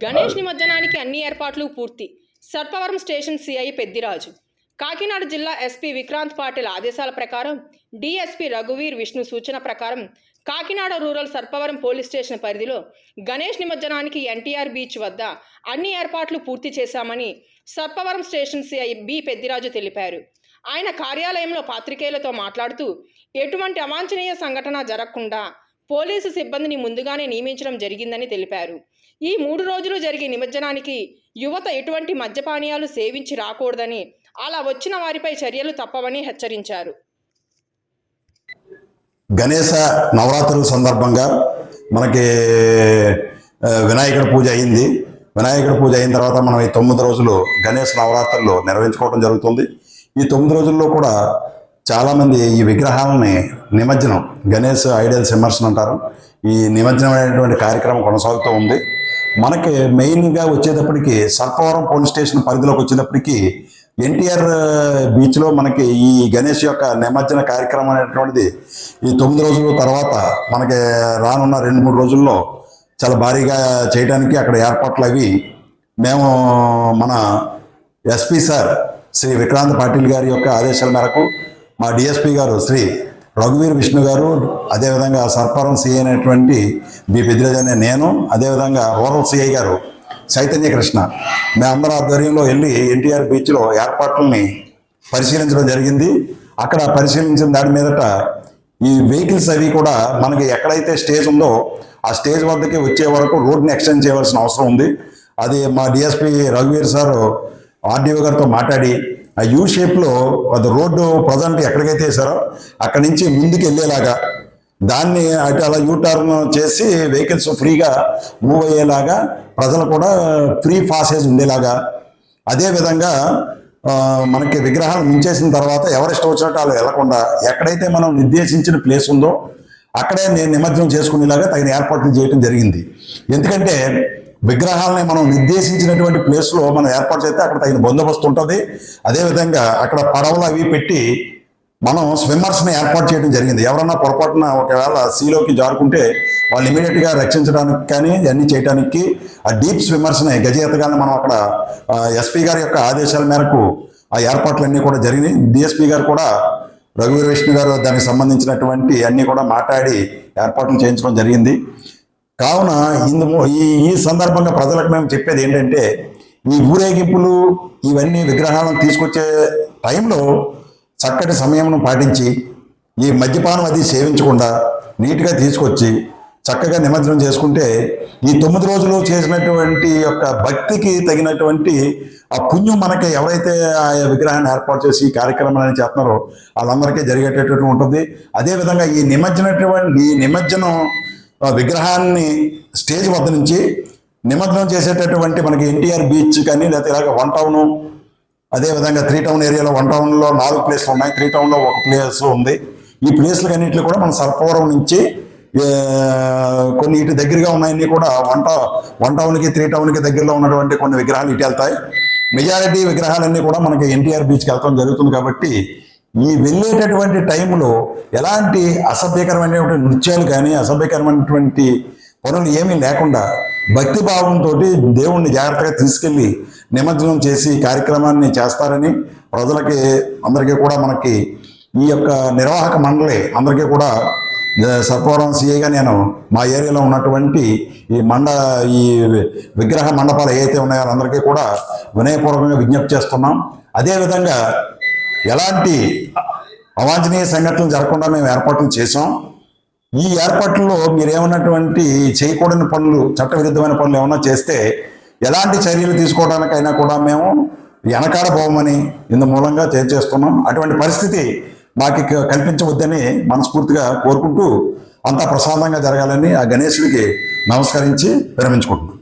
గణేష్ నిమజ్జనానికి అన్ని ఏర్పాట్లు పూర్తి. Sarpavaram station CI Peddiraju. కాకినాడ జిల్లా ఎస్పీ విక్రాంత్ పాటిల్ ఆదేశాల ప్రకారం, డిఎస్పీ రఘువీర్ విష్ణు సూచన ప్రకారం Kakinada rural Sarpavaram police station పరిధిలో గణేష్ నిమజ్జనానికి ఎన్టీఆర్ బీచ్ వద్ద అన్ని ఏర్పాట్లు పూర్తి చేశామని Sarpavaram station CI B Peddiraju తెలిపారు. ఆయన కార్యాలయంలో పాత్రికేయులతో మాట్లాడుతూ, ఎటువంటి అవాంఛనీయ సంఘటన జరగకుండా పోలీసు సిబ్బందిని ముందుగానే నియమించడం జరిగిందని తెలిపారు. ఈ 3 రోజులు జరిగే నిమజ్జనానికి యువత ఎటువంటి మద్యపానీయాలు సేవించి రాకూడదని, అలా వచ్చిన వారిపై చర్యలు తప్పవని హెచ్చరించారు. గణేశ నవరాత్రుల సందర్భంగా మనకి వినాయకుడి పూజ అయింది. వినాయకుడి పూజ అయిన తర్వాత మనం ఈ 9 రోజులు గణేశ నవరాత్రులు నిర్వహించుకోవడం జరుగుతుంది. ఈ 9 రోజుల్లో కూడా చాలామంది ఈ విగ్రహాలని నిమజ్జనం, గణేష్ ఐడల్స్ ఇమర్షన్ అంటారు, ఈ నిమజ్జనం అనేటువంటి కార్యక్రమం కొనసాగుతూ ఉంది. మనకి మెయిన్గా వచ్చేటప్పటికి సర్పవరం పోలీస్ స్టేషన్ పరిధిలోకి వచ్చేటప్పటికి ఎన్టీఆర్ బీచ్లో మనకి ఈ గణేష్ యొక్క నిమజ్జన కార్యక్రమం అనేటువంటిది ఈ 9 రోజుల తర్వాత మనకి రానున్న 2-3 రోజుల్లో చాలా భారీగా చేయడానికి అక్కడ ఏర్పాట్లు అవి మేము మన ఎస్పీ సార్ శ్రీ విక్రాంత్ పాటిల్ గారి యొక్క ఆదేశాల మేరకు మా డిఎస్పీ గారు శ్రీ రఘువీర్ విష్ణు గారు, అదేవిధంగా సర్పవరం సిఐ అయినటువంటి బి పెద్దిరాజు అనే నేను, అదేవిధంగా రూరల్ సిఐ గారు చైతన్య కృష్ణ, మేమందరం ఆధ్వర్యంలో వెళ్ళి ఎన్టీఆర్ బీచ్లో ఏర్పాట్లని పరిశీలించడం జరిగింది. అక్కడ పరిశీలించిన దాని మీదట ఈ వెహికల్స్ అవి కూడా మనకి ఎక్కడైతే స్టేజ్ ఉందో ఆ స్టేజ్ వద్దకి వచ్చే వరకు రోడ్ని ఎక్స్టెండ్ చేయవలసిన అవసరం ఉంది. అది మా డిఎస్పీ రఘువీర్ సార్ ఆర్డీఓ గారితో మాట్లాడి ఆ యూ షేప్లో అది రోడ్డు ప్రజెంట్ ఎక్కడికైతే వేసారో అక్కడి నుంచి ముందుకు వెళ్ళేలాగా దాన్ని అటు అలా యూటర్న్ చేసి వెహికల్స్ ఫ్రీగా మూవ్ అయ్యేలాగా, ప్రజలు కూడా ఫ్రీ పాసేజ్ ఉండేలాగా, అదేవిధంగా మనకి విగ్రహాలు ముంచేసిన తర్వాత ఎవరిష్టం వచ్చినట్టు వాళ్ళు వెళ్లకుండా ఎక్కడైతే మనం నిర్దేశించిన ప్లేస్ ఉందో అక్కడే నేను నిమజ్జనం చేసుకునేలాగా తగిన ఏర్పాట్లు చేయడం జరిగింది. ఎందుకంటే విగ్రహాలని మనం నిర్దేశించినటువంటి ప్లేస్లో మనం ఏర్పాటు చేస్తే అక్కడ తగిన బందోబస్తు ఉంటుంది. అదేవిధంగా అక్కడ పడవలు అవి పెట్టి మనం స్విమ్మర్స్ని ఏర్పాటు చేయడం జరిగింది. ఎవరన్నా పొరపాటున ఒకవేళ సీలోకి జారుకుంటే వాళ్ళు ఇమీడియట్గా రక్షించడానికి కానీ అన్నీ చేయడానికి ఆ డీప్ స్విమ్మర్స్ని గజేతగానే మనం అక్కడ ఎస్పీ గారి యొక్క ఆదేశాల మేరకు ఆ ఏర్పాట్లన్నీ కూడా జరిగినాయి. డిఎస్పీ గారు కూడా రఘువీర్ విష్ణు గారు దానికి సంబంధించినటువంటి అన్నీ కూడా మాట్లాడి ఏర్పాట్లు చేయించడం జరిగింది. కావున ఈ సందర్భంగా ప్రజలకు మేము చెప్పేది ఏంటంటే, ఈ ఊరేగింపులు ఇవన్నీ విగ్రహాలను తీసుకొచ్చే టైంలో చక్కటి సమయంను పాటించి ఈ మద్యపానం అది సేవించకుండా నీట్గా తీసుకొచ్చి చక్కగా నిమజ్జనం చేసుకుంటే ఈ 9 రోజులు చేసినటువంటి యొక్క భక్తికి తగినటువంటి ఆ పుణ్యం మనకి ఎవరైతే ఆ విగ్రహాన్ని ఏర్పాటు చేసి ఈ కార్యక్రమాన్ని చేస్తున్నారో వాళ్ళందరికీ జరిగేటటువంటి ఉంటుంది. అదేవిధంగా ఈ నిమజ్జనం విగ్రహాన్ని స్టేజ్ వద్ద నుంచి నిమజ్జనం చేసేటటువంటి మనకి ఎన్టీఆర్ బీచ్ కానీ లేకపోతే ఇలాగ 1 టౌను, అదేవిధంగా 3 టౌన్ ఏరియాలో 1 టౌన్లో 4 ప్లేస్లు ఉన్నాయి, 3 టౌన్లో 1 ప్లేస్ ఉంది. ఈ ప్లేస్లు అన్నింటిలో కూడా మన సర్పవరం నుంచి కొన్ని ఇటు దగ్గరగా ఉన్నాయన్నీ కూడా 1 టౌన్కి 3 టౌన్కి దగ్గరలో ఉన్నటువంటి కొన్ని విగ్రహాలు ఇటు వెళ్తాయి. మెజారిటీ విగ్రహాలన్నీ కూడా మనకి ఎన్టీఆర్ బీచ్కి వెళ్తాం జరుగుతుంది. కాబట్టి ఈ వెళ్ళేటటువంటి టైంలో ఎలాంటి అసభ్యకరమైనటువంటి నృత్యాలు కానీ అసభ్యకరమైనటువంటి పనులు ఏమీ లేకుండా భక్తిభావంతో దేవుణ్ణి జాగ్రత్తగా తీసుకెళ్ళి నిమజ్జనం చేసి కార్యక్రమాన్ని చేస్తారని ప్రజలకి అందరికీ కూడా మనకి ఈ యొక్క నిర్వాహక మండలి అందరికీ కూడా సర్పవరం సిఐగా నేను మా ఏరియాలో ఉన్నటువంటి ఈ విగ్రహ మండపాలు ఏవైతే ఉన్నాయో అందరికీ కూడా వినయపూర్వకంగా విజ్ఞప్తి చేస్తున్నాం. అదేవిధంగా ఎలాంటి అవాంఛనీయ సంఘటనలు జరగకుండా మేము ఏర్పాట్లు చేసాం. ఈ ఏర్పాట్లలో మీరు ఏమన్నటువంటి చేయకూడని పనులు, చట్టవిరుద్ధమైన పనులు ఏమన్నా చేస్తే ఎలాంటి చర్యలు తీసుకోవడానికైనా కూడా మేము వెనకాడబోమని ఇందు మూలంగా తెలియజేస్తున్నాం. అటువంటి పరిస్థితి మాకు కల్పించవద్దని మనస్ఫూర్తిగా కోరుకుంటూ అంతా ప్రశాంతంగా జరగాలని ఆ గణేశుడికి నమస్కరించి విరమించుకుంటున్నాం.